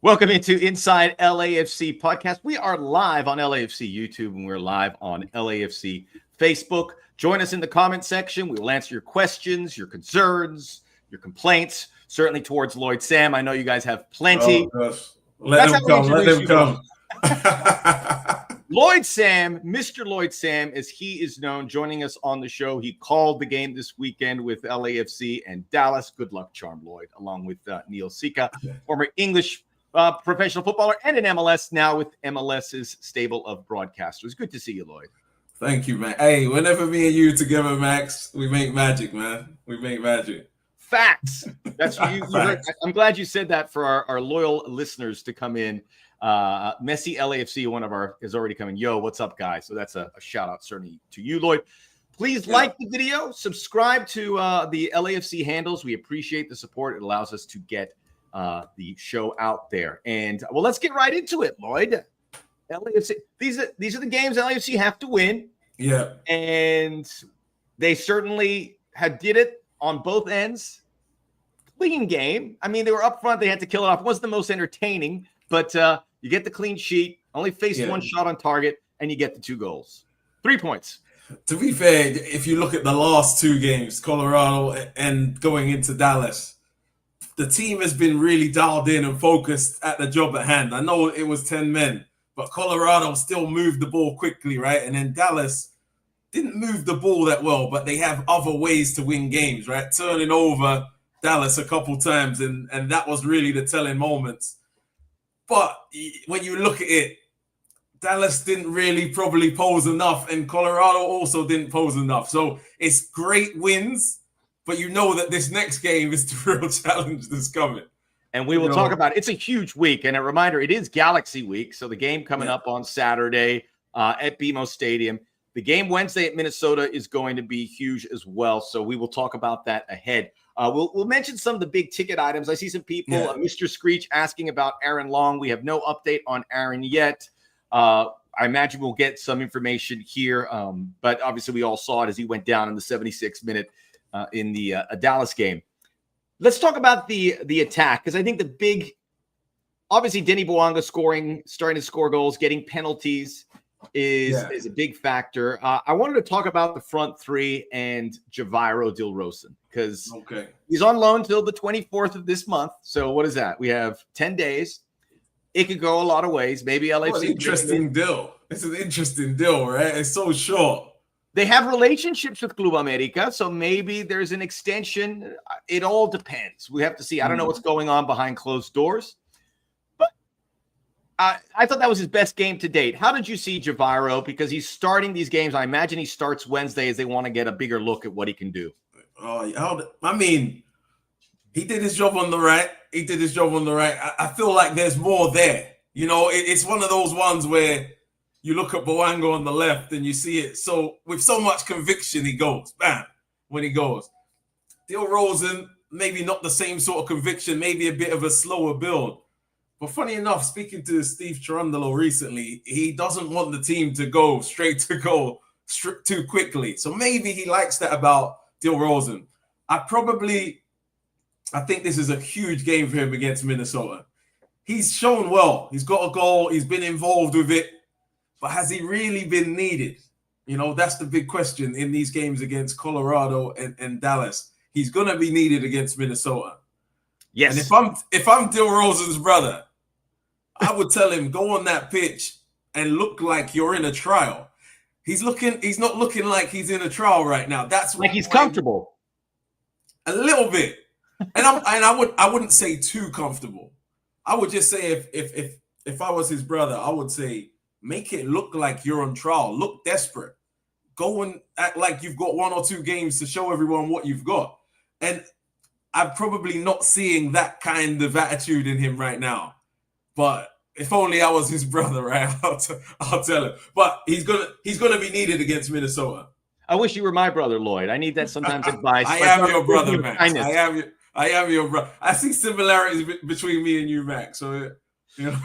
Welcome into Inside LAFC podcast. We are live on LAFC YouTube and we're live on LAFC Facebook. Join us in the comment section. We will answer your questions, your concerns, your complaints, certainly towards Lloyd Sam. I know you guys have plenty. Oh, gosh. Let them come. Lloyd Sam, Mr. Lloyd Sam, as he is known, joining us on the show. He called the game this weekend with LAFC and Dallas. Good luck, Charm Lloyd, along with Neil Sika, former English professional footballer and in MLS, now with MLS's stable of broadcasters. Good to see you, Lloyd. Thank you, man. Hey, whenever me and you together, Max, we make magic, man. We make magic. Facts. That's what you heard. I'm glad you said that for our loyal listeners to come in. Messi LAFC, one of our, is already coming. Yo, what's up, guys? So that's a shout out certainly to you, Lloyd. Please like the video, subscribe to the LAFC handles. We appreciate the support. It allows us to get the show out there. And well, let's get right into it, Lloyd. LAFC. These are the games LAFC have to win. Yeah, and they certainly did it on both ends. Clean game. I mean, they were up front. They had to kill it off. It wasn't the most entertaining, but you get the clean sheet. Only faced one shot on target, and you get the 2 goals. 3 points. To be fair, if you look at the last 2 games, Colorado and going into Dallas, the team has been really dialed in and focused at the job at hand. I know it was 10 men, but Colorado still moved the ball quickly, right? And then Dallas didn't move the ball that well, but they have other ways to win games, right? Turning over Dallas a couple times, and that was really the telling moments. But when you look at it, Dallas didn't really probably pose enough, and Colorado also didn't pose enough. So it's great wins, but you know that this next game is the real challenge that's coming. And we will talk about it. It's a huge week. And a reminder, it is Galaxy Week. So the game coming up on Saturday at BMO Stadium. The game Wednesday at Minnesota is going to be huge as well. So we will talk about that ahead. We'll mention some of the big ticket items. I see some people, Mr. Screech, asking about Aaron Long. We have no update on Aaron yet. I imagine we'll get some information here. But obviously we all saw it as he went down in the 76th minute in the Dallas game. Let's talk about the attack, because I think the big, obviously Denny Bouanga starting to score goals, getting penalties is a big factor. I wanted to talk about the front 3 and Javier Dilrosun, because he's on loan till the 24th of this month. So what is that? We have 10 days. It could go a lot of ways. Maybe LAFC. Interesting deal. It's an interesting deal, right? It's so short. They have relationships with Club America, so maybe there's an extension. It all depends. We have to see. I don't know what's going on behind closed doors, but I thought that was his best game to date. How did you see Javier? Because he's starting these games. I imagine he starts Wednesday as they want to get a bigger look at what he can do. I mean, he did his job on the right. I feel like there's more there. You know, it's one of those ones where you look at Bouanga on the left and you see it. So with so much conviction, he goes, bam, when he goes. Dilrosun, maybe not the same sort of conviction, maybe a bit of a slower build. But funny enough, speaking to Steve Cherundolo recently, he doesn't want the team to go straight to goal too quickly. So maybe he likes that about Dilrosun. I think this is a huge game for him against Minnesota. He's shown well. He's got a goal. He's been involved with it. But has he really been needed? You know, that's the big question in these games against Colorado and Dallas. He's going to be needed against Minnesota. Yes. And if I'm Dilrosun's brother, I would tell him, go on that pitch and look like you're in a trial. He's not looking like he's in a trial right now. That's like he's comfortable. A little bit. And I wouldn't say too comfortable. I would just say if I was his brother, I would say, make it look like you're on trial. Look desperate. Go and act like you've got 1 or 2 games to show everyone what you've got. And I'm probably not seeing that kind of attitude in him right now. But if only I was his brother, right? I'll tell him. But he's gonna be needed against Minnesota. I wish you were my brother, Lloyd. I need that sometimes advice. I am your brother, Max. I am your brother. I see similarities between me and you, Max. So. You know?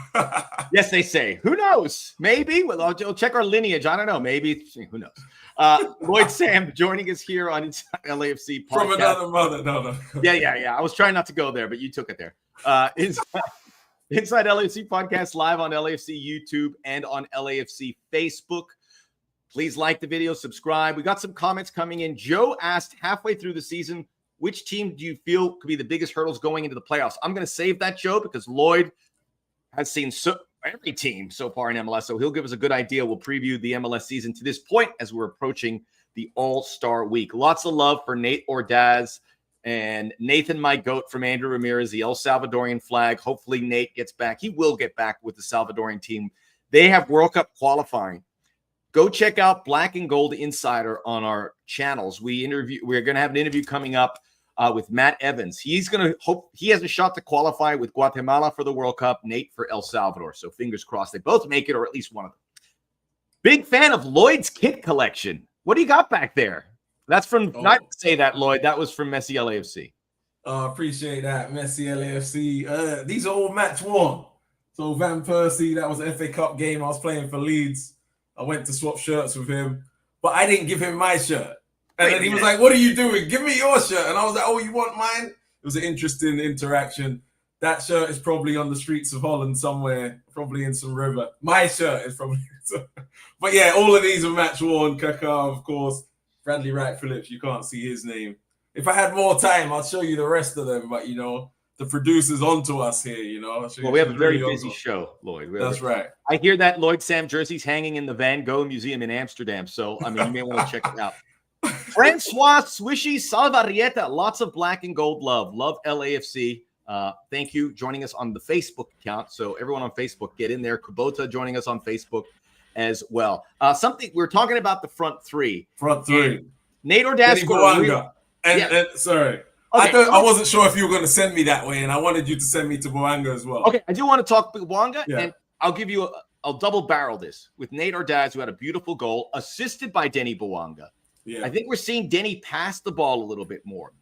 Yes, they say. Who knows? Maybe. Well, I'll check our lineage. I don't know. Maybe. Who knows? Lloyd Sam joining us here on Inside LAFC podcast. From another mother. No. Yeah. I was trying not to go there, but you took it there. Inside LAFC podcast live on LAFC YouTube and on LAFC Facebook. Please like the video, subscribe. We got some comments coming in. Joe asked halfway through the season, which team do you feel could be the biggest hurdles going into the playoffs? I'm going to save that, Joe, because Lloyd has seen every team so far in MLS, so he'll give us a good idea. We'll preview the MLS season to this point as we're approaching the All-Star Week. Lots of love for Nate Ordaz and Nathan, my goat, from Andrew Ramirez, the El Salvadorian flag. Hopefully Nate gets back. He will get back with the Salvadorian team. They have World Cup qualifying. Go check out Black and Gold Insider on our channels. We're going to have an interview coming up with Matt Evans. He has a shot to qualify with Guatemala for the World Cup, Nate for El Salvador. So fingers crossed they both make it, or at least one of them. Big fan of Lloyd's kit collection. What do you got back there? That's from, not say that, Lloyd. That was from Messi LAFC. Appreciate that, Messi LAFC. These are all match worn. So Van Persie, that was an FA Cup game. I was playing for Leeds. I went to swap shirts with him, but I didn't give him my shirt. And then he was like, "What are you doing? Give me your shirt." And I was like, "Oh, you want mine?" It was an interesting interaction. That shirt is probably on the streets of Holland somewhere, probably in some river. My shirt is probably... But yeah, all of these are match worn. Kaká, of course. Bradley Wright Phillips, you can't see his name. If I had more time, I'll show you the rest of them. But, the producer's onto us here, Well, we have a very busy show, Lloyd. That's right. I hear that Lloyd Sam jersey's hanging in the Van Gogh Museum in Amsterdam. So, I mean, you may want to check it out. Francois Swishy Salvarrieta, lots of black and gold love. Love LAFC. Thank you. Joining us on the Facebook account. So everyone on Facebook, get in there. Kubota joining us on Facebook as well. Something we're talking about the front three. Nate Ordaz scored. Sorry. Okay. I wasn't sure if you were going to send me that way, and I wanted you to send me to Boanga as well. Okay, I do want to talk Boanga, and I'll give you I'll double barrel this with Nate Ordaz, who had a beautiful goal, assisted by Denny Boanga. Yeah. I think we're seeing Denny pass the ball a little bit more.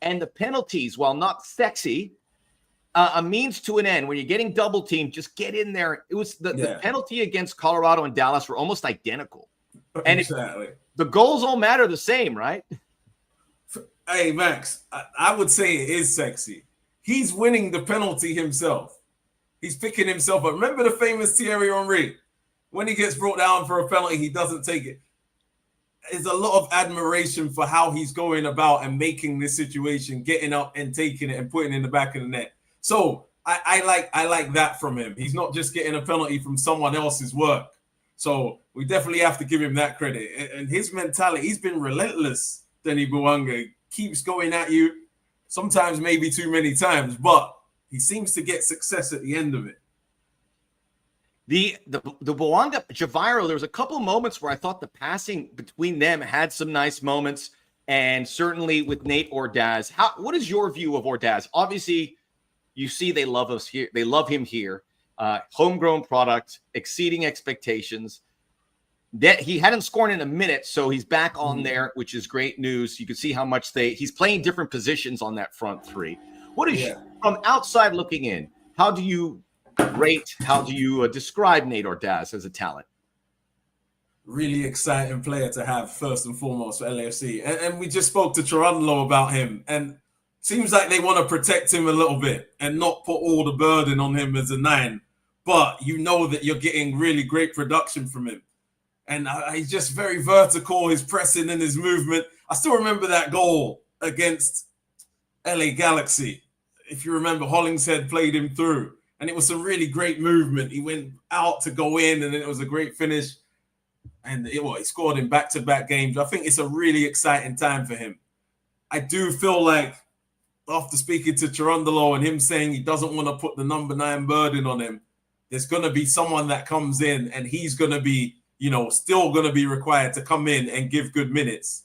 And the penalties, while not sexy, a means to an end. When you're getting double teamed, just get in there. It was the penalty against Colorado and Dallas were almost identical. And exactly. The goals all matter the same, right? Hey, Max, I would say it is sexy. He's winning the penalty himself. He's picking himself up. Remember the famous Thierry Henry? When he gets brought down for a penalty, he doesn't take it. There's a lot of admiration for how he's going about and making this situation, getting up and taking it and putting it in the back of the net. So I like that from him. He's not just getting a penalty from someone else's work. So we definitely have to give him that credit. And his mentality, he's been relentless, Denny Boanga. Keeps going at you, sometimes maybe too many times, but he seems to get success at the end of it. The Boanga Javiro, there was a couple of moments where I thought the passing between them had some nice moments, and certainly with Nate Ordaz. What is your view of Ordaz? Obviously, you see they love us here. They love him here. Homegrown product, exceeding expectations. That he hadn't scored in a minute, so he's back on there, which is great news. You can see how much he's playing different positions on that front three. What is from outside looking in? How do you rate? How do you describe Nate Ordaz as a talent? Really exciting player to have first and foremost for LAFC, and we just spoke to Cherundolo about him, and seems like they want to protect him a little bit and not put all the burden on him as a 9. But you know that you're getting really great production from him. And he's just very vertical, his pressing and his movement. I still remember that goal against LA Galaxy. If you remember, Hollingshead played him through. And it was a really great movement. He went out to go in, and then it was a great finish. And he scored in back-to-back games. I think it's a really exciting time for him. I do feel like, after speaking to Cherundolo and him saying he doesn't want to put the number 9 burden on him, there's going to be someone that comes in, and he's going to be still going to be required to come in and give good minutes.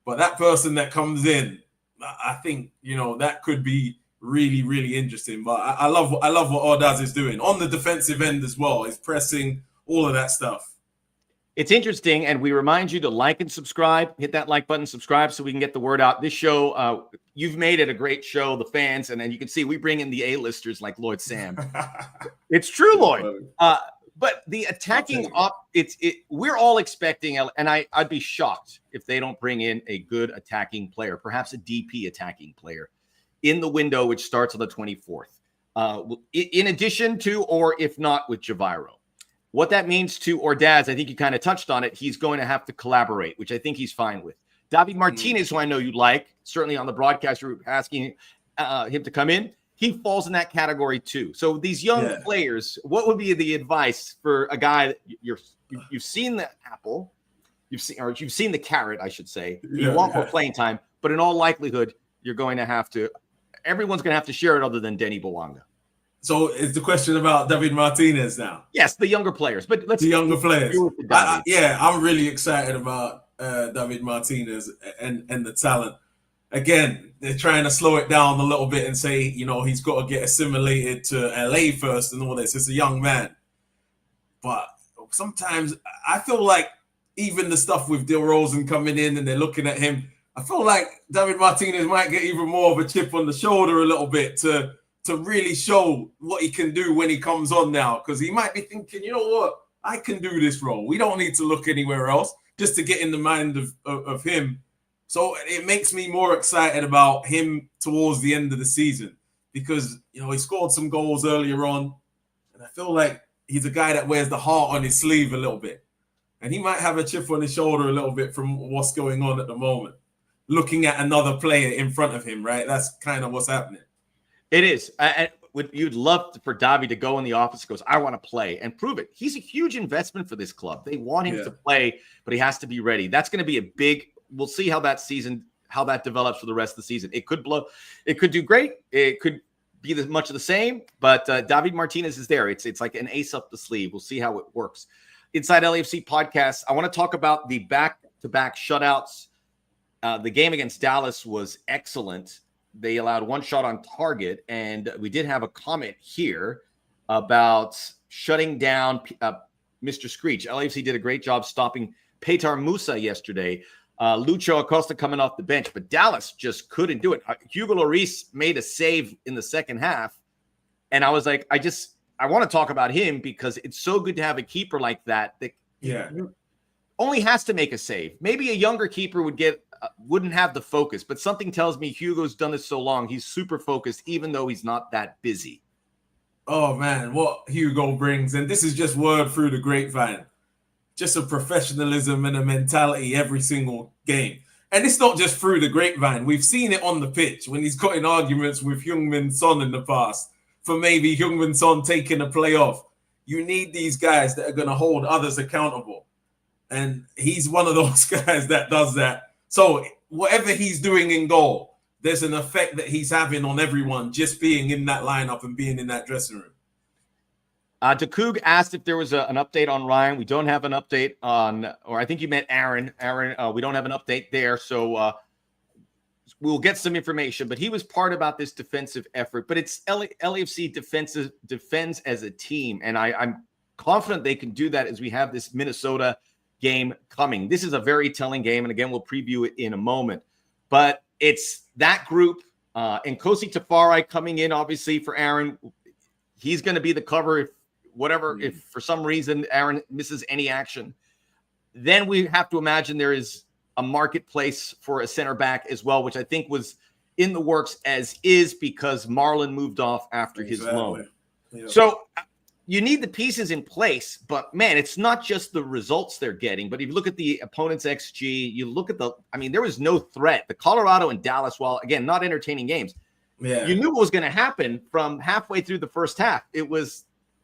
But that person that comes in, I think, that could be really, really interesting. But I love what Ordaz is doing on the defensive end as well. He's pressing, all of that stuff. It's interesting, and we remind you to like and subscribe. Hit that like button, subscribe, so we can get the word out. This show, you've made it a great show, the fans, and then you can see we bring in the A-listers like Lloyd Sam. It's true, Lloyd. But the attacking we're all expecting, and I'd be shocked if they don't bring in a good attacking player, perhaps a DP attacking player in the window, which starts on the 24th. in addition to, or if not, with Javiro. What that means to Ordaz, I think you kind of touched on it. He's going to have to collaborate, which I think he's fine with. David Martinez, who I know you like, certainly on the broadcast, you're asking him to come in. He falls in that category too. So these young players, what would be the advice for a guy that you've seen the apple, you've seen the carrot, I should say. You want more playing time, but in all likelihood, everyone's going to have to share it other than Denny Bouanga. So is the question about David Martinez now? Yes, the younger players. But let's the younger players. I'm really excited about David Martinez and the talent. Again, they're trying to slow it down a little bit and say, he's got to get assimilated to LA first and all this. It's a young man. But sometimes I feel like even the stuff with DeRozan coming in and they're looking at him, I feel like David Martinez might get even more of a chip on the shoulder a little bit to really show what he can do when he comes on now. Because he might be thinking, you know what? I can do this role. We don't need to look anywhere else just to get in the mind of him. So it makes me more excited about him towards the end of the season because, he scored some goals earlier on. And I feel like he's a guy that wears the heart on his sleeve a little bit. And he might have a chip on his shoulder a little bit from what's going on at the moment. Looking at another player in front of him, right? That's kind of what's happening. It is. You'd love for Davi to go in the office and goes, I want to play and prove it. He's a huge investment for this club. They want him to play, but he has to be ready. That's going to be a big – we'll see how that develops for the rest of the season. It could blow. It could do great. It could be much of the same, but David Martinez is there. It's like an ace up the sleeve. We'll see how it works. Inside LAFC podcast, I want to talk about the back-to-back shutouts. The game against Dallas was excellent. They allowed one shot on target, and we did have a comment here about shutting down Mr. Screech. LAFC did a great job stopping Petar Musa yesterday. Lucho Acosta coming off the bench, but Dallas just couldn't do it. Hugo Lloris made a save in the second half, and I was like, I want to talk about him because it's so good to have a keeper like that only has to make a save. Maybe a younger keeper wouldn't have the focus, but something tells me Hugo's done this so long, he's super focused, even though he's not that busy. Oh, man, what Hugo brings, and this is just word through the grapevine, just a professionalism and a mentality every single game. And it's not just through the grapevine. We've seen it on the pitch when he's got in arguments with Heung-min Son in the past for maybe Heung-min Son taking a play off. You need these guys that are going to hold others accountable. And he's one of those guys that does that. So whatever he's doing in goal, there's an effect that he's having on everyone just being in that lineup and being in that dressing room. Dakug asked if there was an update on Ryan. We don't have an update on, or I think you meant Aaron. We don't have an update there. So we'll get some information. But he was part about this defensive effort. But it's LAFC defends as a team. And I'm confident they can do that as we have this Minnesota game coming. This is a very telling game, and again, we'll preview it in a moment. But it's that group, and Kosi Tafari coming in, obviously, for Aaron. He's going to be the cover if for some reason Aaron misses any action. Then we have to imagine there is a marketplace for a center back as well, which I think was in the works as is because Marlon moved off after his loan. Yeah. So you need the pieces in place, but man, it's not just the results they're getting. But if you look at the opponent's XG, you look at there was no threat. The Colorado and Dallas, while again, not entertaining games, you knew what was going to happen from halfway through the first half.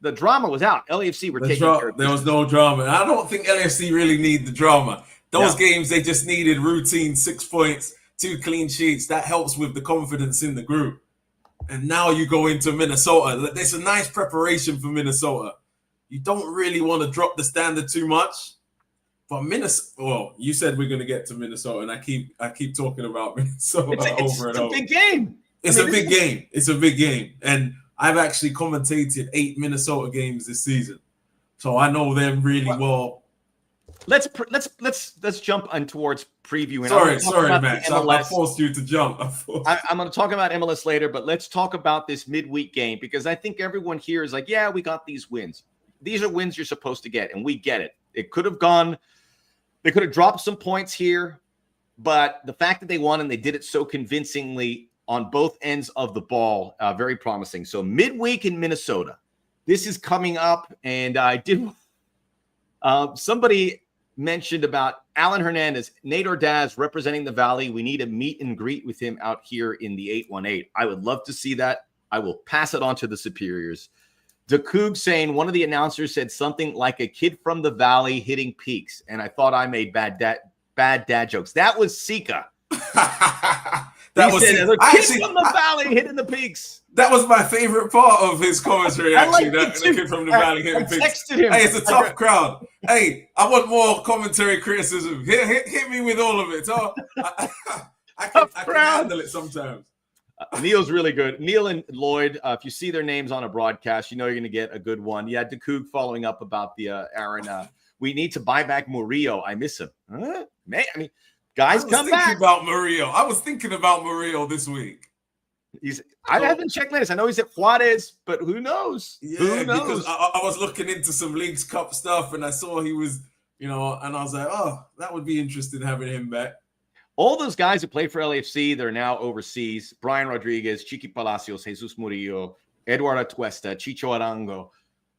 The drama was out. LAFC were taking care of there was no drama. I don't think LAFC really need the drama. Those games, they just needed routine 6 points, 2 clean sheets. That helps with the confidence in the group. And now you go into Minnesota. There's a nice preparation for Minnesota. You don't really want to drop the standard too much. But Minnesota, well, you said we're going to get to Minnesota, and I keep talking about Minnesota over and over. It's a big game. It's a big game. It's a big game. And I've actually commentated 8 Minnesota games this season. So I know them really well. Let's jump on towards previewing. Sorry, Max. I forced you to jump. I'm going to talk about MLS later, but let's talk about this midweek game because I think everyone here is like, yeah, we got these wins. These are wins you're supposed to get, and we get it. It could have gone. They could have dropped some points here, but the fact that they won and they did it so convincingly on both ends of the ball. Very promising. So midweek in Minnesota. This is coming up, and I did. Somebody mentioned about Alan Hernandez, Nate Ordaz representing the Valley. We need a meet and greet with him out here in the 818. I would love to see that. I will pass it on to the superiors. DeCoog saying one of the announcers said something like a kid from the Valley hitting peaks, and I thought I made bad dad jokes. That was Sika. That was a kid from the Valley hitting the peaks. That was my favorite part of his commentary, actually. The kid from the Valley hitting peaks. Hey, it's a tough crowd. Hey, I want more commentary criticism. Hit me with all of it. Oh, I can handle it sometimes. Neil's really good. Neil and Lloyd, if you see their names on a broadcast, you know you're going to get a good one. Yeah, DeCoog following up about the Aaron. We need to buy back Murillo. I miss him. Huh? Man, I mean, guys, come back. I was thinking about Murillo this week. I haven't checked latest. I know he's at Juarez, but who knows? Yeah, who knows? Because I was looking into some Leagues Cup stuff, and I saw he was, and I was like, oh, that would be interesting having him back. All those guys who play for LAFC, they're now overseas. Brian Rodriguez, Chiqui Palacios, Jesus Murillo, Eduardo Atuesta, Chicho Arango.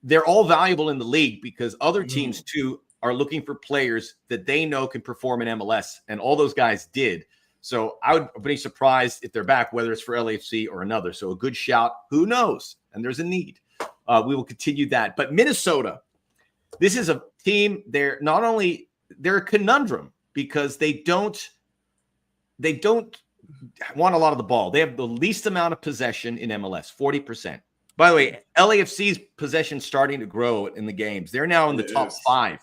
They're all valuable in the league because other teams, too, are looking for players that they know can perform in MLS, and all those guys did. So I would be surprised if they're back, whether it's for LAFC or another. So a good shout. Who knows? And there's a need. We will continue that. But Minnesota, this is a team. They're a conundrum because they don't want a lot of the ball. They have the least amount of possession in MLS, 40%. By the way, LAFC's possession starting to grow in the games. They're now in the top 5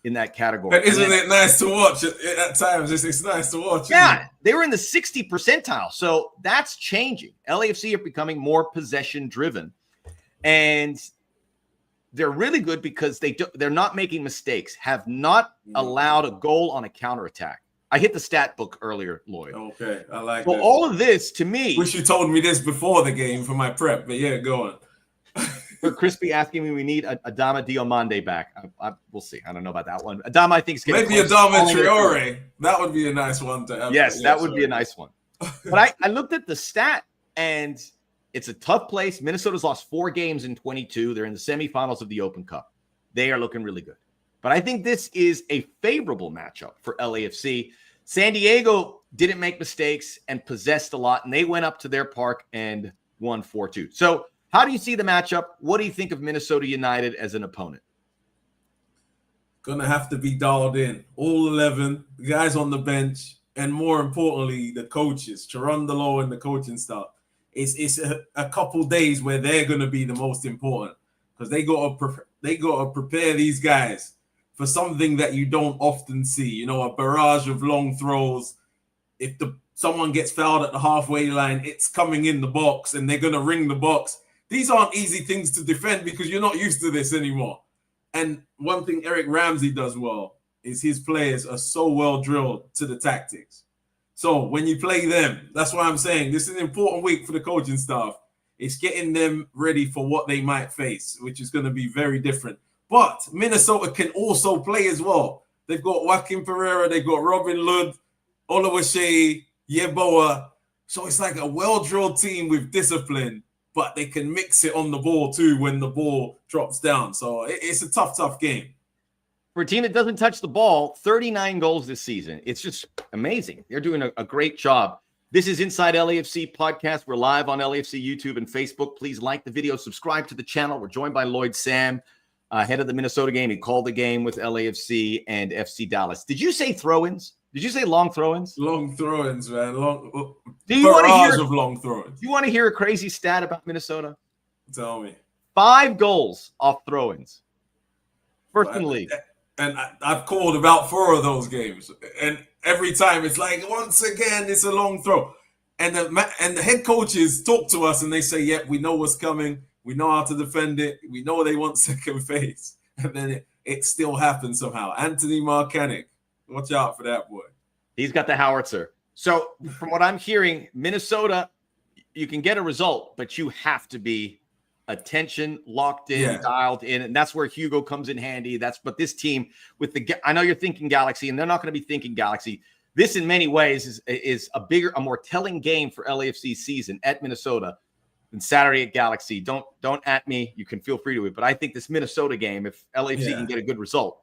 in that category. But isn't it nice to watch at times? It's nice to watch. Yeah, they were in the 60 percentile. So that's changing. LAFC are becoming more possession driven. And they're really good because they're not making mistakes, have not allowed a goal on a counterattack. I hit the stat book earlier, Lloyd. Okay, I like that. All of this, to me... Wish you told me this before the game for my prep, but yeah, go on. Crispy asking me we need Adama Diomande back. We'll see. I don't know about that one. Adama, I think, is getting maybe Adama Traore. That would be a nice one to have. Yes, that would be a nice one. But I looked at the stat, and it's a tough place. Minnesota's lost 4 games in 22. They're in the semifinals of the Open Cup. They are looking really good. But I think this is a favorable matchup for LAFC. San Diego didn't make mistakes and possessed a lot, and they went up to their park and won 4-2. So how do you see the matchup? What do you think of Minnesota United as an opponent? Gonna have to be dialed in. All 11, the guys on the bench, and more importantly, the coaches, Cherundolo and the coaching staff. It's a couple days where they're gonna be the most important because they gotta prepare these guys for something that you don't often see. A barrage of long throws. If someone gets fouled at the halfway line, it's coming in the box, and they're gonna ring the box. These aren't easy things to defend because you're not used to this anymore. And one thing Eric Ramsey does well is his players are so well drilled to the tactics. So when you play them, that's why I'm saying this is an important week for the coaching staff. It's getting them ready for what they might face, which is going to be very different. But Minnesota can also play as well. They've got Joaquin Pereira, they've got Robin Lod, Oluwaseyi, Yeboah. So it's like a well-drilled team with discipline, but they can mix it on the ball too when the ball drops down. So it's a tough game. For a team that doesn't touch the ball, 39 goals this season. It's just amazing. They're doing a great job. This is Inside LAFC Podcast. We're live on LAFC YouTube and Facebook. Please like the video, subscribe to the channel. We're joined by Lloyd Sam, head of the Minnesota game. He called the game with LAFC and FC Dallas. Did you say throw-ins? Did you say long throw-ins? Long throw-ins, man. Barrage of long throw-ins. Do you want to hear a crazy stat about Minnesota? Tell me. 5 goals off throw-ins. First in the league. And I've called about 4 of those games. And every time it's like, once again, it's a long throw. And the head coaches talk to us and they say, yep, we know what's coming. We know how to defend it. We know they want second phase. And then it still happens somehow. Anthony Marcanic. Watch out for that boy. He's got the howitzer. So from what I'm hearing, Minnesota, you can get a result, but you have to be attention, locked in, dialed in. And that's where Hugo comes in handy. But this team with I know you're thinking Galaxy, and they're not going to be thinking Galaxy. this in many ways is a more telling game for LAFC season at Minnesota than Saturday at Galaxy. Don't at me. You can feel free to it. But I think this Minnesota game, if LAFC can get a good result,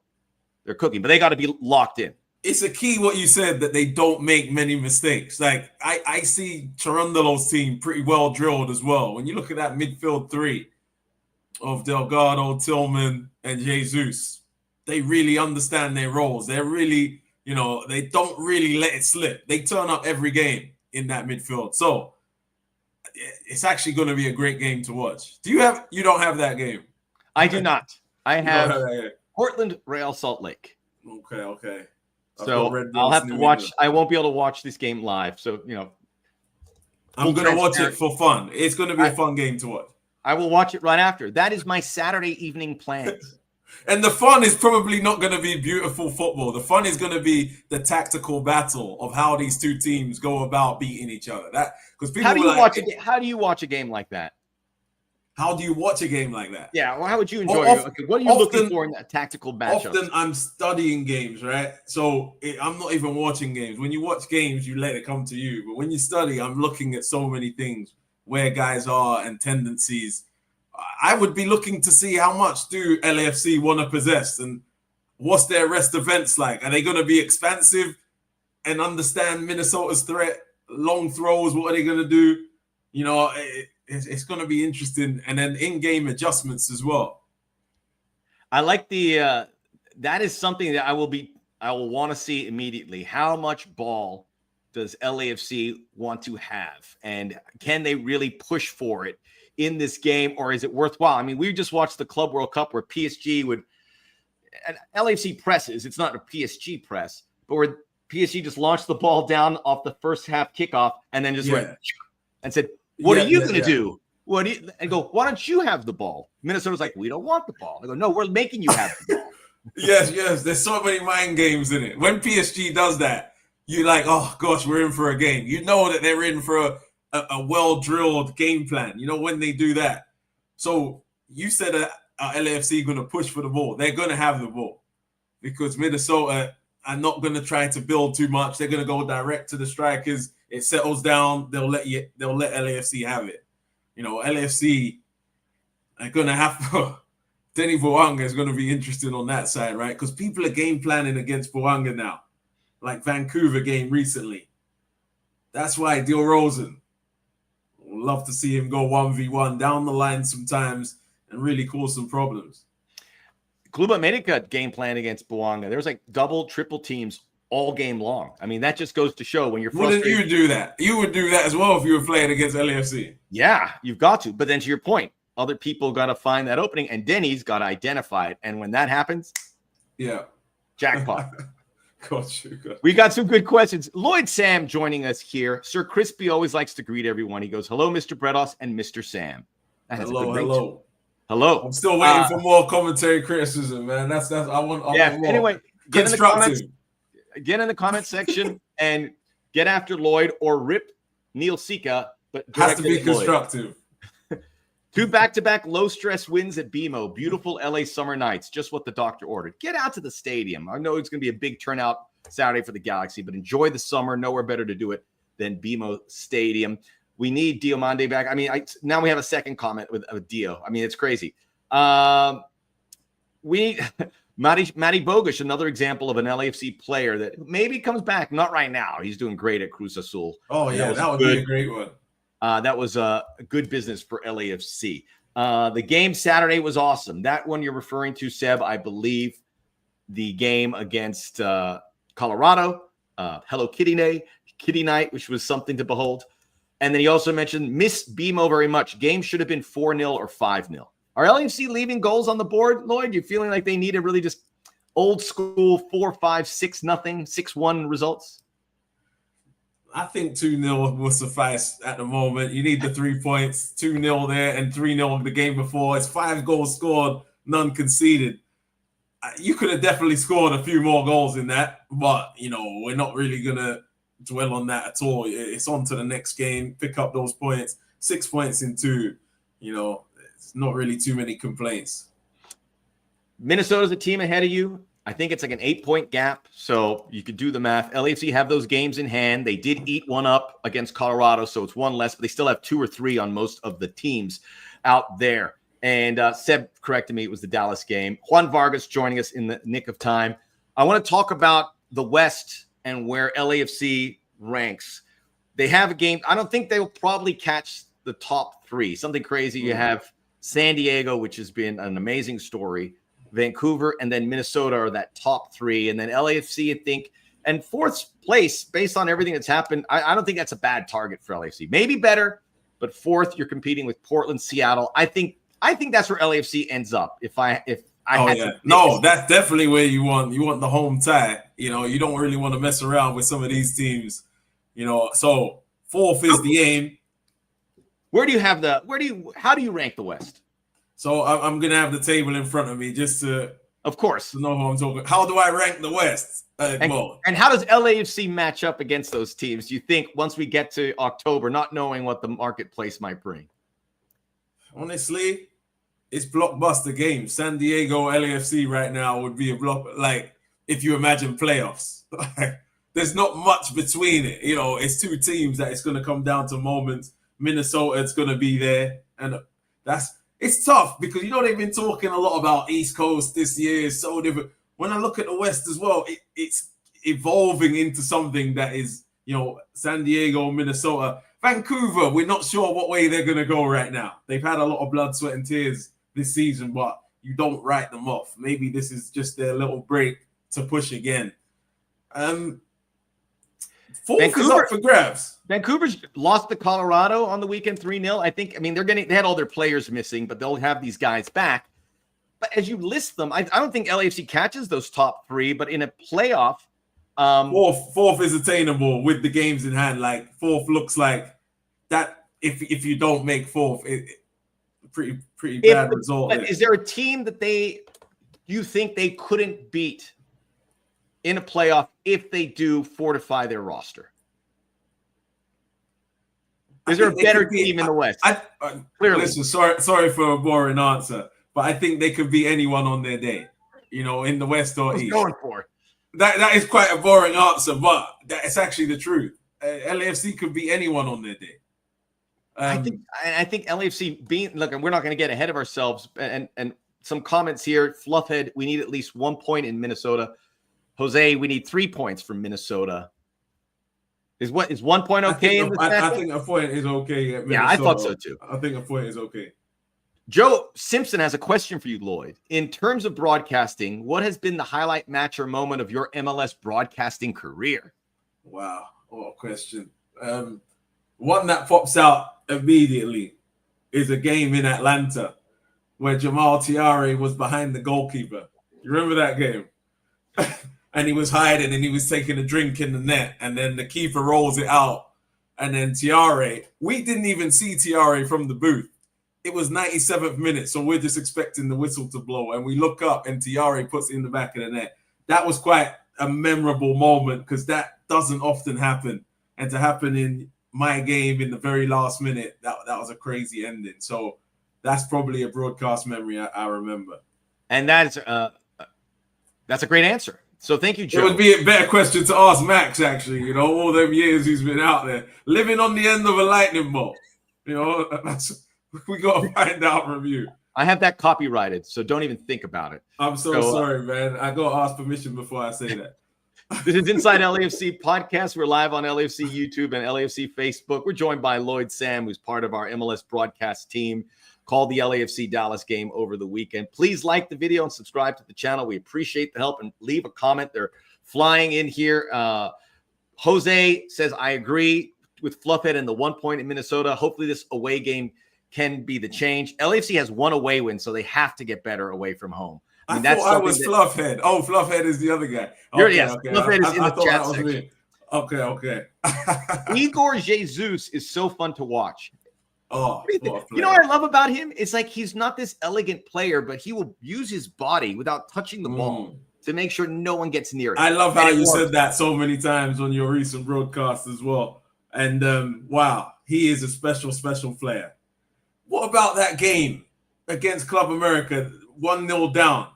they're cooking. But they got to be locked in. It's a key what you said, that they don't make many mistakes. Like I see Cherundolo's team pretty well drilled as well. When you look at that midfield three of Delgado, Tillman, and Jesus, they really understand their roles. They're really, they don't really let it slip. They turn up every game in that midfield. So it's actually going to be a great game to watch. You don't have that game? I do not. I have Portland, Real Salt Lake. Okay. So I'll have to watch. I won't be able to watch this game live. So, I'm going to watch it for fun. It's going to be a fun game to watch. I will watch it right after. That is my Saturday evening plans. And the fun is probably not going to be beautiful football. The fun is going to be the tactical battle of how these two teams go about beating each other. How do you watch a game like that? How do you watch a game like that? Yeah, well, how would you enjoy it? Okay, what are you looking for in that tactical matchup? Often I'm studying games, right? So I'm not even watching games. When you watch games, you let it come to you. But when you study, I'm looking at so many things, where guys are and tendencies. I would be looking to see how much do LAFC want to possess and what's their rest events like. Are they going to be expansive and understand Minnesota's threat? Long throws, what are they going to do? It's going to be interesting. And then in-game adjustments as well. I like that is something that I will want to see immediately. How much ball does LAFC want to have? And can they really push for it in this game, or is it worthwhile? I mean, we just watched the Club World Cup where PSG and LAFC presses. It's not a PSG press, but where PSG just launched the ball down off the first half kickoff and then just went and said, what are you going to do? And go, why don't you have the ball? Minnesota's like, we don't want the ball. I go, no, we're making you have the ball. Yes. There's so many mind games in it. When PSG does that, you're like, oh, gosh, we're in for a game. You know that they're in for a well-drilled game plan, when they do that. So you said that LAFC going to push for the ball. They're going to have the ball because Minnesota are not going to try to build too much. They're going to go direct to the strikers. It settles down. They'll let LAFC have it. LAFC are going to have Denny Boanga is going to be interesting on that side, right? Because people are game planning against Boanga now, like Vancouver game recently. That's why Dill Rosen, love to see him go 1v1 down the line sometimes and really cause some problems. Kluba made a game plan against Boanga. There was like double, triple teams all game long. I mean, that just goes to show when you're frustrated. Wouldn't you do that? You would do that as well if you were playing against LAFC. Yeah, you've got to. But then to your point, other people got to find that opening, and Denny's got to identify it. And when that happens, jackpot. We got some good questions. Lloyd Sam joining us here. Sir Crispy always likes to greet everyone. He goes, hello, Mr. Bretos and Mr. Sam. Hello. I'm still waiting for more commentary criticism, man. That's I want more. Anyway, get in the comments section and get after Lloyd or rip Neil Sika, but has to be constructive. 2 back-to-back low-stress wins at BMO. Beautiful LA summer nights. Just what the doctor ordered. Get out to the stadium. I know it's going to be a big turnout Saturday for the Galaxy, but enjoy the summer. Nowhere better to do it than BMO Stadium. We need Diomande back. I mean, now we have a second comment with Dio. I mean, it's crazy. We need Matty Bogusz, another example of an LAFC player that maybe comes back. Not right now. He's doing great at Cruz Azul. Oh, yeah, that would be a great one. That was a good business for LAFC. The game Saturday was awesome. That one you're referring to, Seb, I believe the game against Colorado, Hello Kitty Night, which was something to behold. And then he also mentioned miss BMO very much. Game should have been 4-0 or 5-0. Are LAFC leaving goals on the board, Lloyd? You feeling like they need a really just old school 4-5, 6-0, 6-1 results? I think 2-0 will suffice at the moment. You need the 3 points, 2-0 there and 3-0 the game before. It's 5 goals scored, none conceded. You could have definitely scored a few more goals in that, but, we're not really going to dwell on that at all. It's on to the next game, pick up those points. 6 points in 2, it's not really too many complaints. Minnesota's a team ahead of you. I think it's like an 8-point gap. So you could do the math. LAFC have those games in hand. They did eat one up against Colorado, so it's one less, but they still have 2 or 3 on most of the teams out there. And Seb corrected me. It was the Dallas game. Juan Vargas joining us in the nick of time. I want to talk about the West and where LAFC ranks. They have a game. I don't think they will probably catch the top 3. Something crazy. You have San Diego, which has been an amazing story. Vancouver, and then Minnesota are that top 3. And then LAFC, I think, and 4th place, based on everything that's happened, I don't think that's a bad target for LAFC. Maybe better, but 4th, you're competing with Portland, Seattle. I think that's where LAFC ends up. No, that's definitely where you want the home tie. You know, you don't really want to mess around with some of these teams. You know, so 4th is the aim. How do you rank the West? So I'm gonna have the table in front of me just to, of course, to know who I'm talking. How do I rank the West? And how does LAFC match up against those teams? Do you think once we get to October, not knowing what the marketplace might bring? Honestly, it's blockbuster games. San Diego LAFC right now would be a block. Like if you imagine playoffs, there's not much between it. You know, it's 2 teams that it's gonna come down to moments. Minnesota's gonna be there, and it's tough because, you know, they've been talking a lot about East Coast this year. It's so different. When I look at the West as well, it's evolving into something that is, you know, San Diego, Minnesota. Vancouver, we're not sure what way they're going to go right now. They've had a lot of blood, sweat, and tears this season, but you don't write them off. Maybe this is just their little break to push again. 4th is up for grabs. Vancouver's lost to Colorado on the weekend 3-0. They had all their players missing, but they'll have these guys back. But as you list them, I don't think LAFC catches those top 3, but in a playoff, 4th is attainable with the games in hand. Like 4th looks like that. If you don't make 4th, pretty bad result. But is there a team that you think they couldn't beat in a playoff if they do fortify their roster? Is there a better team in the West? Clearly. Listen, sorry for a boring answer, but I think they could beat anyone on their day, you know, in the West or East. Going for that is quite a boring answer, but that's actually the truth. LAFC could beat anyone on their day. I think LAFC look, and we're not going to get ahead of ourselves. And some comments here. Fluffhead, we need at least 1 point in Minnesota. Jose, we need 3 points from Minnesota. Is 1 point okay? I think a point is okay. Yeah, I thought so too. I think a point is okay. Joe Simpson has a question for you, Lloyd. In terms of broadcasting, what has been the highlight match or moment of your MLS broadcasting career? Wow, what a question. One that pops out immediately is a game in Atlanta where Jamal Tiare was behind the goalkeeper. You remember that game? And he was hiding and he was taking a drink in the net. And then the keeper rolls it out. And then Tiare, we didn't even see Tiare from the booth. It was 97th minute, so we're just expecting the whistle to blow. And we look up and Tiare puts it in the back of the net. That was quite a memorable moment because that doesn't often happen. And to happen in my game in the very last minute, that was a crazy ending. So that's probably a broadcast memory I remember. And that's a great answer. So thank you, Joe. It would be a better question to ask Max, actually. You know, all them years he's been out there, living on the end of a lightning bolt. You know, we got to find out from you. I have that copyrighted, so don't even think about it. I'm so sorry, man. I got to ask permission before I say that. This is Inside LAFC Podcast. We're live on LAFC YouTube and LAFC Facebook. We're joined by Lloyd Sam, who's part of our MLS broadcast team, called the LAFC Dallas game over the weekend. Please like the video and subscribe to the channel. We appreciate the help, and leave a comment. They're flying in here. Jose says, I agree with Fluffhead and the 1 point in Minnesota. Hopefully this away game can be the change. LAFC has 1 away win, so they have to get better away from home. I thought I was Fluffhead. Oh, Fluffhead is the other guy. Yes, Fluffhead is in the chat section. Okay. Igor Jesus is so fun to watch. Oh, you know what I love about him? It's like he's not this elegant player, but he will use his body without touching the ball to make sure no one gets near it. I love how you said that so many times on your recent broadcast as well. And wow, he is a special player. What about that game against Club America, 1-0 down?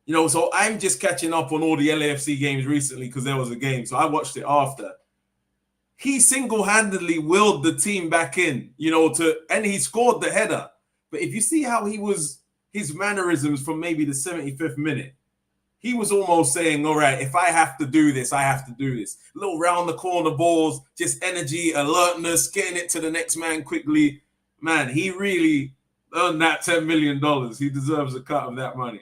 So I'm just catching up on all the LAFC games recently because there was a game. So I watched it after. He single-handedly willed the team back in, and he scored the header. But if you see how his mannerisms from maybe the 75th minute, he was almost saying, all right, if I have to do this, I have to do this. Little round the corner balls, just energy, alertness, getting it to the next man quickly. Man, he really earned that $10 million. He deserves a cut of that money.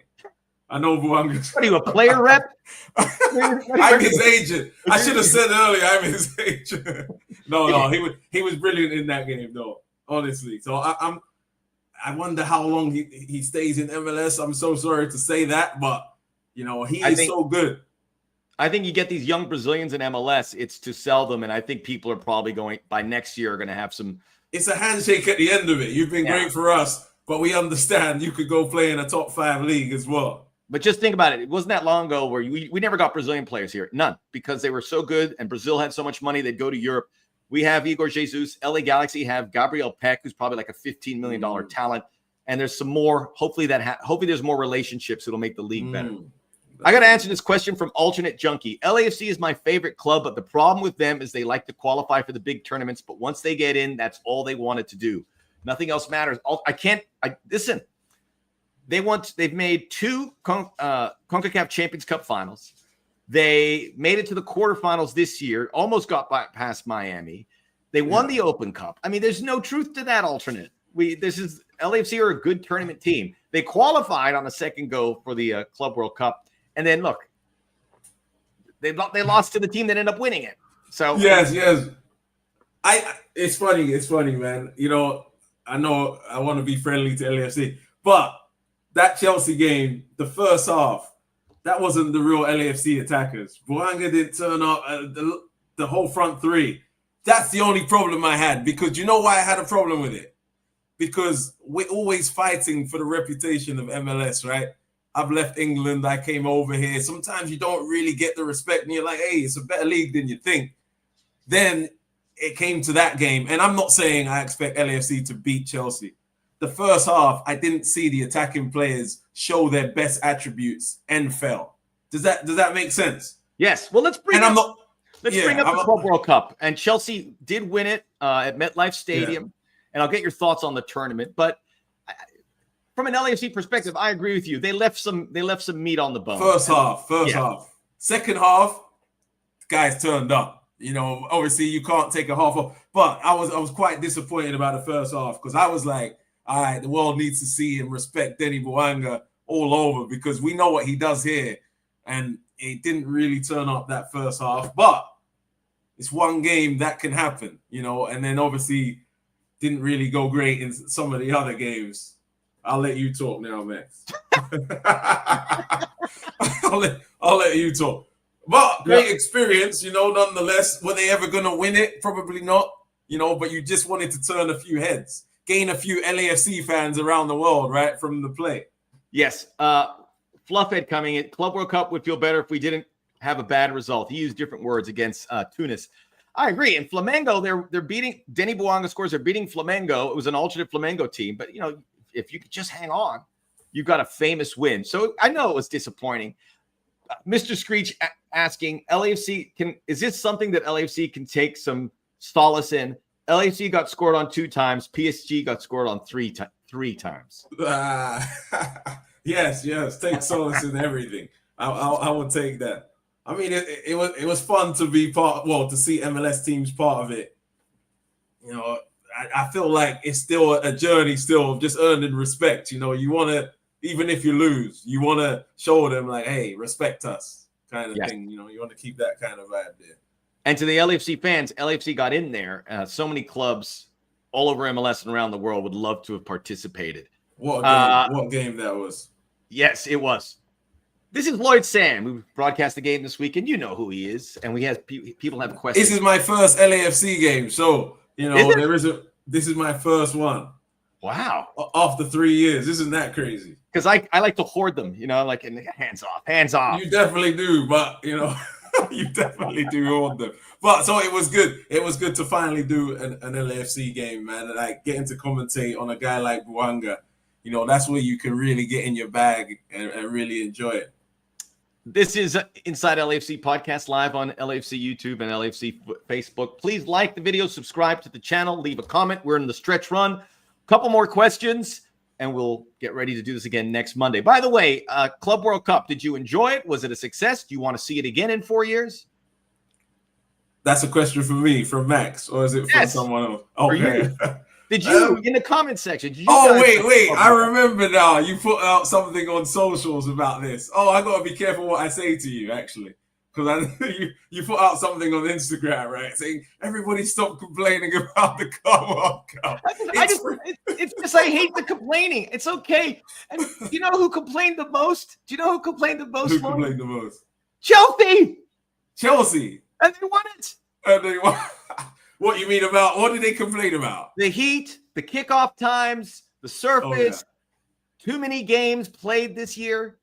I know Buanga's. What are you, a player rep? I'm his agent. I should have said earlier I'm his agent. No, he was brilliant in that game, though. Honestly, so I wonder how long he stays in MLS. I'm so sorry to say that, but he is so good. I think you get these young Brazilians in MLS. It's to sell them, and I think people are probably going by next year are going to have some. It's a handshake at the end of it. You've been great for us, but we understand you could go play in a top 5 league as well. But just think about it. It wasn't that long ago where we never got Brazilian players here. None. Because they were so good and Brazil had so much money, they'd go to Europe. We have Igor Jesus. LA Galaxy have Gabriel Peck, who's probably like a $15 million talent. And there's some more. Hopefully there's more relationships that'll make the league better. I got to answer this question from Alternate Junkie. LAFC is my favorite club, but the problem with them is they like to qualify for the big tournaments. But once they get in, that's all they wanted to do. Nothing else matters. Listen. They've made 2 CONCACAF Champions Cup finals. They made it to the quarterfinals this year, almost got past Miami. They won the Open Cup. I mean, there's no truth to that alternate. LAFC are a good tournament team. They qualified on the second go for the Club World Cup. And then look, they lost to the team that ended up winning it. So yes. It's funny, man. I know I want to be friendly to LAFC, but that Chelsea game, the first half, that wasn't the real LAFC attackers. Buanga didn't turn up. The whole front 3. That's the only problem I had, because you know why I had a problem with it? Because we're always fighting for the reputation of MLS, right? I've left England. I came over here. Sometimes you don't really get the respect, and you're like, hey, it's a better league than you think. Then it came to that game, and I'm not saying I expect LAFC to beat Chelsea. The first half, I didn't see the attacking players show their best attributes and fell. Does that make sense? Yes. Well, let's bring up the Club World Cup. And Chelsea did win it at MetLife Stadium. Yeah. And I'll get your thoughts on the tournament. But from an LAFC perspective, I agree with you. They left some meat on the bone. First half. Second half, guys turned up. Obviously you can't take a half off. But I was quite disappointed about the first half, because I was like, all right, the world needs to see and respect Denny Buanga all over, because we know what he does here. And it didn't really turn up that first half. But it's one game that can happen, and then obviously didn't really go great in some of the other games. I'll let you talk now, Max. I'll let you talk. But great experience, nonetheless. Were they ever going to win it? Probably not, but you just wanted to turn a few heads. Gain a few LAFC fans around the world, right, from the play. Yes. Fluffhead coming in. Club World Cup would feel better if we didn't have a bad result. He used different words against Tunis. I agree. And Flamengo, they're beating – Denny Buanga scores. They're beating Flamengo. It was an alternate Flamengo team. But, if you could just hang on, you've got a famous win. So I know it was disappointing. Mr. Screech asking, LAFC is this something that LAFC can take some solace in? LAFC got scored on 2 times. PSG got scored on 3 times. Yes. Take solace in everything. I would take that. I mean, it was fun to be to see MLS teams part of it. I feel like it's still a journey, still of just earning respect. You want to, even if you lose, you want to show them like, hey, respect us kind of thing. You want to keep that kind of vibe there. And to the LAFC fans, LAFC got in there. So many clubs all over MLS and around the world would love to have participated. What game that was? Yes, it was. This is Lloyd Sam, who broadcast the game this week, and you know who he is. And we have people have questions. This is my first LAFC game, so this is my first one. Wow! After 3 years, isn't that crazy? Because I like to hoard them, like hands off. You definitely do, but you definitely do hoard them. But so it was good. It was good to finally do an LAFC game, man, and getting to commentate on a guy like Buanga. that's where you can really get in your bag and really enjoy it. This is Inside LAFC podcast live on LAFC YouTube and LAFC Facebook. Please like the video, subscribe to the channel, leave a comment. We're in the stretch run. A couple more questions, and we'll get ready to do this again next Monday. By the way, Club World Cup, did you enjoy it? Was it a success? Do you want to see it again in 4 years? That's a question for me, from Max, or is it from someone else? Okay. Did you, in the comment section? Wait. I remember now. You put out something on socials about this. Oh, I got to be careful what I say to you, actually. Because you put out something on Instagram, right? Saying, everybody stop complaining about the World Cup. It's just, I hate the complaining. It's okay. And you know who complained the most? Do you know who complained the most? Who complained the most? Chelsea. And they won it. And they won. What you mean about, what did they complain about? The heat, the kickoff times, the surface, too many games played this year.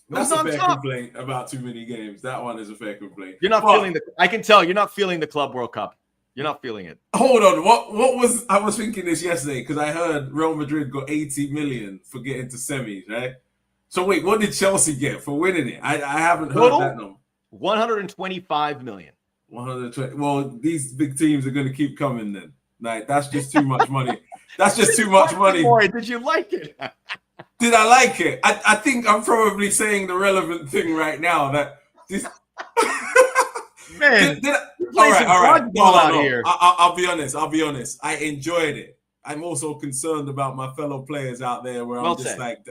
That's a fair complaint about too many games. That one is a fair complaint. You're not feeling I can tell you're not feeling the Club World Cup. You're not feeling it. Hold on. I was thinking this yesterday because I heard Real Madrid got 80 million for getting to semis, right? So wait, what did Chelsea get for winning it? I haven't heard that number. 125 million. 120. Well, these big teams are going to keep coming then. Like, that's just too much money. That's just too much money. Boy, did you like it? Did I like it? I think I'm probably saying the relevant thing right now. That this. Man, all right. No. I'll be honest. I enjoyed it. I'm also concerned about my fellow players out there, where I'm just like,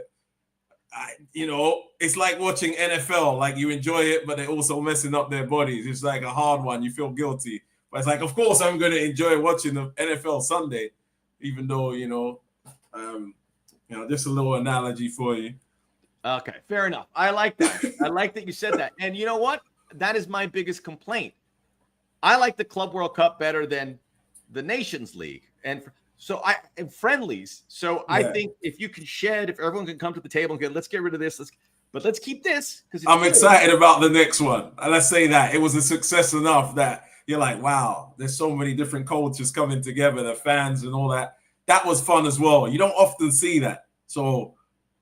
it's like watching NFL. Like, you enjoy it, but they're also messing up their bodies. It's like a hard one. You feel guilty. But it's like, of course, I'm going to enjoy watching the NFL Sunday, even though, just a little analogy for you. Okay, fair enough. I like that. I like that you said that. And you know what? That is my biggest complaint. I like the Club World Cup better than the Nations League. And friendlies. So I think if you can if everyone can come to the table and go, let's get rid of this, let's keep this. I'm excited about the next one. Let's say that it was a success enough that you're like, wow, there's so many different cultures coming together, the fans and all that. That was fun as well. You don't often see that. So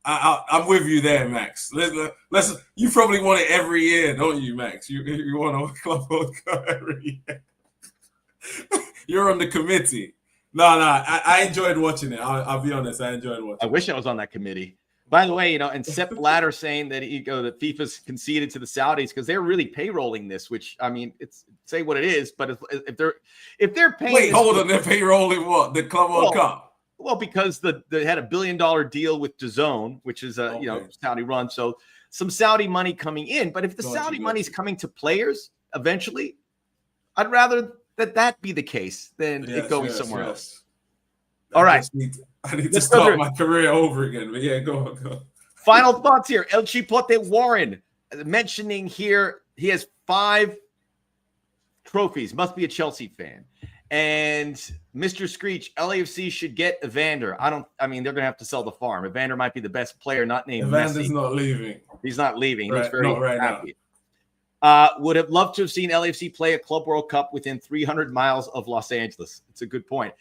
I'm with you there, Max. Let's. You probably want it every year, don't you, Max? You want a Club World Cup every year. You're on the committee. No, I enjoyed watching it. I'll be honest, I enjoyed watching it. I wish I was on that committee. By the way, and Sepp Blatter saying that that FIFA's conceded to the Saudis because they're really payrolling this, which, I mean, it's say what it is, but if they're paying. Wait, hold on, they're payrolling what? The Club World Cup? Well, because they had $1 billion deal with DAZN, which is Saudi run, so some Saudi money coming in. But if the Saudi money's coming to players eventually, I'd rather that be the case than it going somewhere else. All right. I need to start my career over again. But yeah, go on. Final thoughts here. El Chipote Warren mentioning here he has 5 trophies. Must be a Chelsea fan. And Mr. Screech, LAFC should get Evander. They're going to have to sell the farm. Evander might be the best player, not named Evander's Messi. not leaving. He's not leaving. Right, he's very happy. Now. Would have loved to have seen LAFC play a Club World Cup within 300 miles of Los Angeles. It's a good point.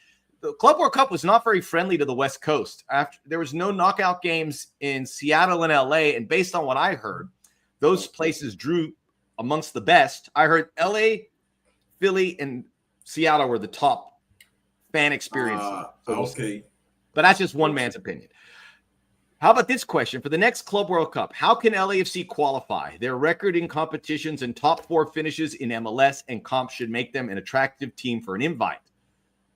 The Club World Cup was not very friendly to the West Coast. There was no knockout games in Seattle and LA, and based on what I heard, those places drew amongst the best. I heard LA, Philly, and Seattle were the top fan experiences. Okay. But that's just one man's opinion. How about this question? For the next Club World Cup, how can LAFC qualify? Their record in competitions and top 4 finishes in MLS and comp should make them an attractive team for an invite.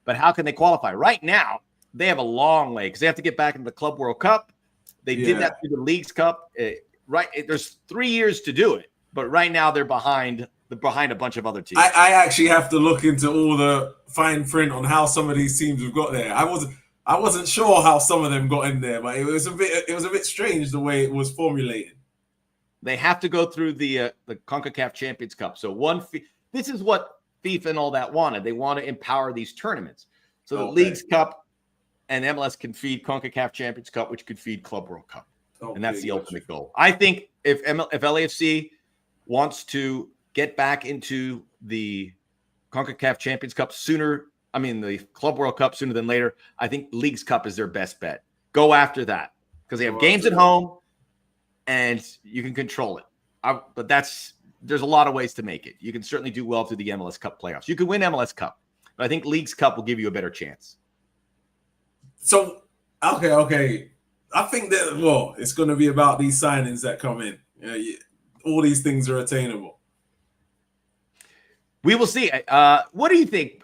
But how can they qualify? Right now, they have a long way because they have to get back into the Club World Cup. They did that through the Leagues Cup. There's 3 years to do it. But right now, they're behind a bunch of other teams. I actually have to look into all the fine print on how some of these teams have got there. I wasn't sure how some of them got in there, but it was a bit strange the way it was formulated. They have to go through the CONCACAF Champions Cup. So this is what FIFA and all that wanted. They want to empower these tournaments. So the Leagues Cup and MLS can feed CONCACAF Champions Cup, which could feed Club World Cup. And that's the ultimate goal. I think if LAFC wants to get back into the CONCACAF Champions Cup the Club World Cup sooner than later, I think Leagues Cup is their best bet. go after that because they have games at home and you can control it. But there's a lot of ways to make it. You can certainly do well through the MLS Cup playoffs. You can win MLS Cup, but I think Leagues Cup will give you a better chance. So, okay. I think that, it's going to be about these signings that come in. All these things are attainable. We will see. What do you think?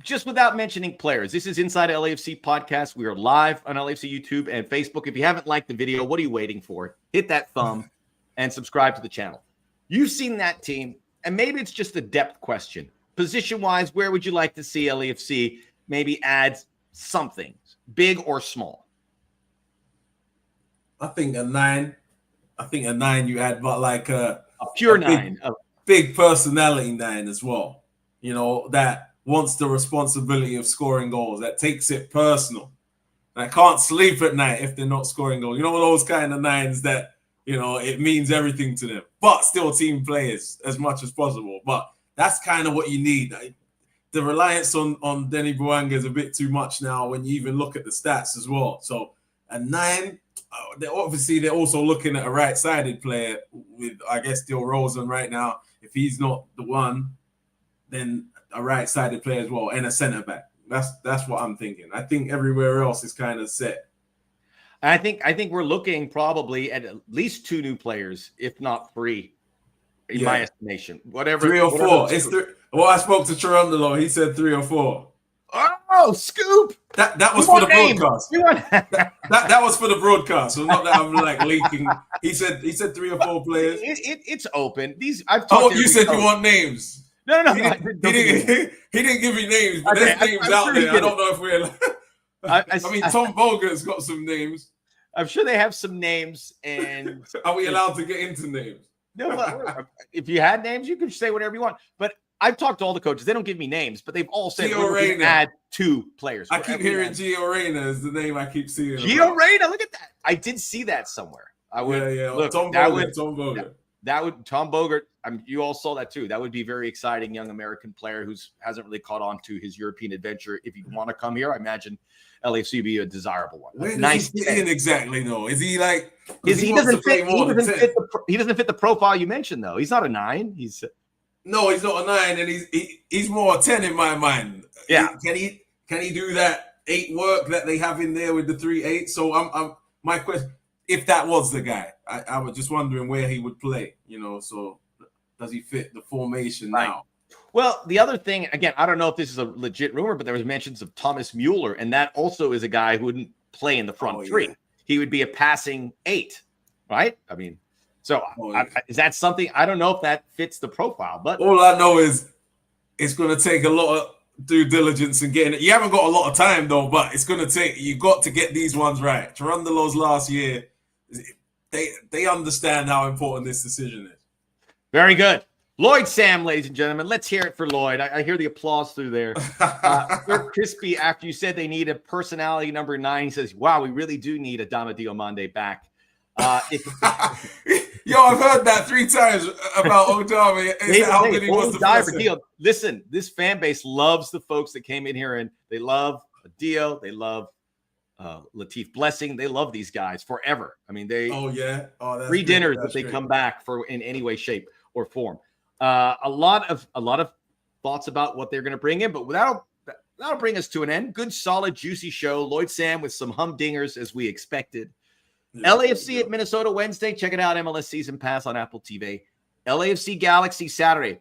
Just without mentioning players, this is Inside LAFC podcast. We are live on LAFC YouTube and Facebook. If you haven't liked the video, what are you waiting for? Hit that thumb and subscribe to the channel. You've seen that team, and maybe it's just a depth question. Position-wise, where would you like to see LAFC maybe add something, big or small? I think a 9. I think a 9 you add, but like a pure 9. Big personality 9 as well. That wants the responsibility of scoring goals, that takes it personal, that can't sleep at night if they're not scoring goals. Those kind of 9s that, it means everything to them, but still team players as much as possible. But that's kind of what you need. The reliance on Denny Bouanga is a bit too much now when you even look at the stats as well. So a 9, they're also looking at a right-sided player with, I guess, Del Rosen right now. If he's not the one, then a right-sided player as well, and a centre-back. That's what I'm thinking. I think everywhere else is kind of set. I think we're looking probably at least 2 new players, if not 3, in my estimation. Whatever 3 or 4. It's 3. Well, I spoke to Cherundolo. He said 3 or 4. Oh, scoop! That was for the broadcast. That was for the broadcast. So not that I'm like leaking. He said 3 or 4 players. It's open. I've talked. You said you want names. No. He didn't give me names, but there's names out there. I don't know if we're. I mean, Tom Bogart's got some names. I'm sure they have some names. And are we allowed to get into names? No, but if you had names, you could say whatever you want. But I've talked to all the coaches. They don't give me names, but they've all said we're to add 2 players. I keep hearing Gio Reyna is the name I keep seeing. Gio Reyna, look at that. I did see that somewhere. Look, Tom Bogart. Tom Bogart. You all saw that too. That would be a very exciting young American player who hasn't really caught on to his European adventure. If you want to come here, I imagine LAFC would be a desirable one. Where does he fit in exactly though? Is he like? He doesn't fit the profile you mentioned though. He's not a 9. No, he's not a 9, and he's more a 10 in my mind. Yeah. Can he do that 8 work that they have in there with the 3-8? So my question, if that was the guy, I was just wondering where he would play. So does he fit the formation now? Well, the other thing, again, I don't know if this is a legit rumor, but there was mentions of Thomas Mueller, and that also is a guy who wouldn't play in the front 3. Yeah. He would be a passing 8, right? I mean. So is that something? I don't know if that fits the profile, but all I know is it's going to take a lot of due diligence and getting it. You haven't got a lot of time though, but it's going to take. You got to get these ones right. Cherundolo's last year, they understand how important this decision is. Very good, Lloyd Sam, ladies and gentlemen. Let's hear it for Lloyd. I hear the applause through there. Dirk Crispy, after you said they need a personality number 9, he says, "Wow, we really do need Adama Diomande back." Yo, I've heard that 3 times about Odama. How good he was the first deal. Listen, this fan base loves the folks that came in here, and they love Adio, they love Latif Blessing, they love these guys forever. I mean, that's free dinners if they come back for in any way, shape, or form. A lot of thoughts about what they're going to bring in, but that'll bring us to an end. Good, solid, juicy show. Lloyd Sam with some humdingers as we expected. LAFC at Minnesota Wednesday. Check it out. MLS Season Pass on Apple TV. LAFC Galaxy Saturday.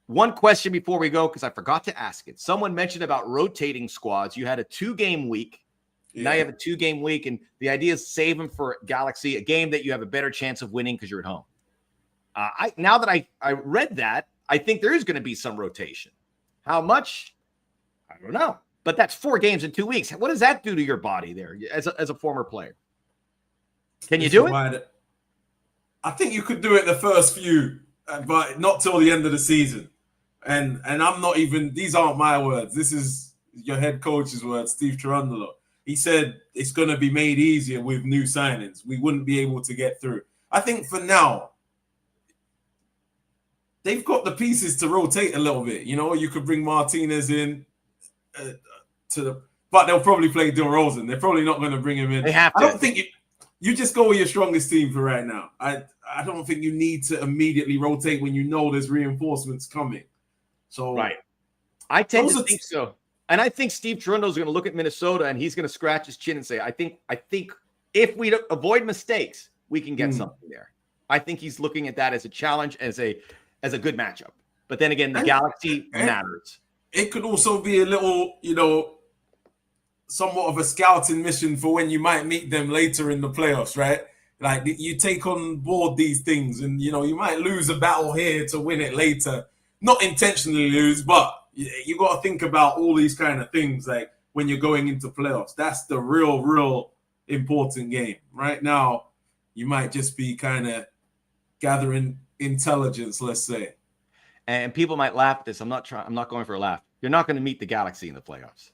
One question before we go, because I forgot to ask it. Someone mentioned about rotating squads. You had a 2-game week. Yeah. Now you have a 2-game week, and the idea is save them for Galaxy, a game that you have a better chance of winning because you're at home. Now that I read that, I think there is going to be some rotation. How much? I don't know. But that's 4 games in 2 weeks. What does that do to your body there as a former player? Can you do it? I think you could do it the first few, but not till the end of the season. And I'm not even, these aren't my words. This is your head coach's words, Steve Cherundolo. He said it's going to be made easier with new signings. We wouldn't be able to get through. I think for now, they've got the pieces to rotate a little bit. You could bring Martinez in but but they'll probably play DeRozan. They're probably not going to bring him in. They have to. I don't think you just go with your strongest team for right now. I don't think you need to immediately rotate when you know there's reinforcements coming. So right. I tend to think so. And I think Steve Toronto is going to look at Minnesota and he's going to scratch his chin and say, I think if we avoid mistakes, we can get something there. I think he's looking at that as a challenge, as a good matchup. But then again, the Galaxy matters. It could also be a little, somewhat of a scouting mission for when you might meet them later in the playoffs, right? Like you take on board these things and, you might lose a battle here to win it later. Not intentionally lose, but you got to think about all these kind of things like when you're going into playoffs. That's the real important game. Right now, you might just be kind of gathering intelligence, let's say. And people might laugh at this. I'm not going for a laugh. You're not going to meet the Galaxy in the playoffs.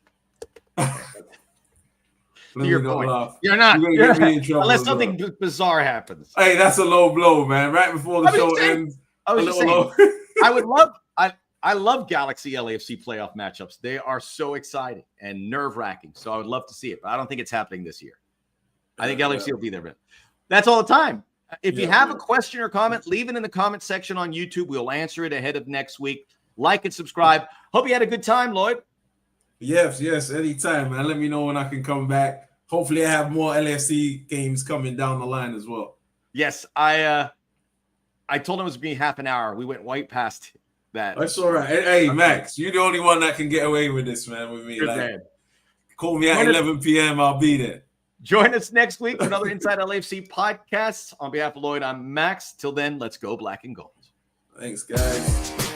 To your point. Laugh. You're not. Unless something bizarre happens. Hey, that's a low blow, man. Right before the show ends. I was just saying, I love Galaxy LAFC playoff matchups. They are so exciting and nerve-wracking. So I would love to see it, but I don't think it's happening this year. I think LAFC will be there, but that's all the time. If you have a question or comment, leave it in the comment section on YouTube. We'll answer it ahead of next week. Like and subscribe. Hope you had a good time, Lloyd. Yes, anytime, man. Let me know when I can come back. Hopefully I have more LAFC games coming down the line as well. Yes, I told him it was going to be half an hour. We went right past that. That's all right. Hey, Max, you're the only one that can get away with this, man, with me. Call me at 11 p.m. I'll be there. Join us next week for another Inside LAFC podcast. On behalf of Lloyd, I'm Max. Till then, let's go black and gold. Thanks, guys.